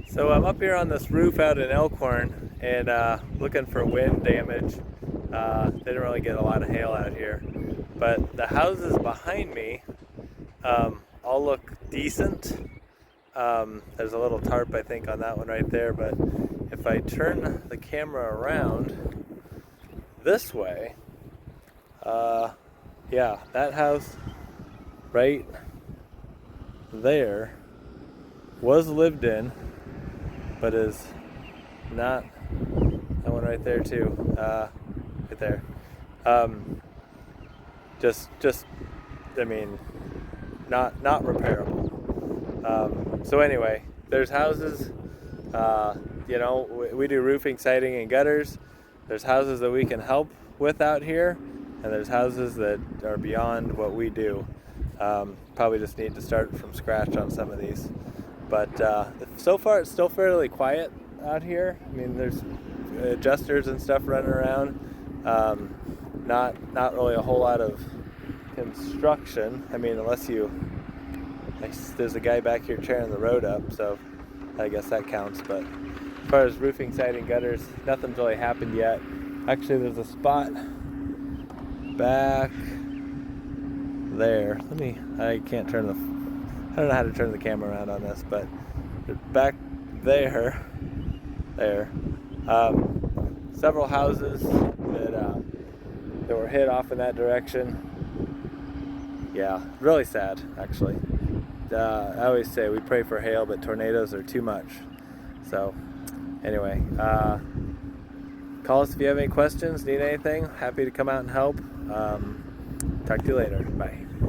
So I'm up here on this roof out in Elkhorn and looking for wind damage. They didn't really get a lot of hail out here, but the houses behind me all look decent. There's a little tarp I think on that one right there, but if I turn the camera around this way, yeah, that house right there was lived in, but is not. That one right there too, right there. Just I mean, not repairable. So anyway, there's houses. We do roofing, siding, and gutters. There's houses that we can help with out here, and there's houses that are beyond what we do. Probably just need to start from scratch on some of these. But so far it's still fairly quiet out here. I mean, there's adjusters and stuff running around. Not really a whole lot of construction. I mean, there's a guy back here tearing the road up, so I guess that counts. But as far as roofing, siding, gutters, nothing's really happened yet. Actually, there's a spot back there. I don't know how to turn the camera around on this, but back there, several houses that were hit off in that direction. Yeah, really sad, actually. I always say we pray for hail, but tornadoes are too much. So, anyway, call us if you have any questions, need anything. Happy to come out and help. Talk to you later. Bye.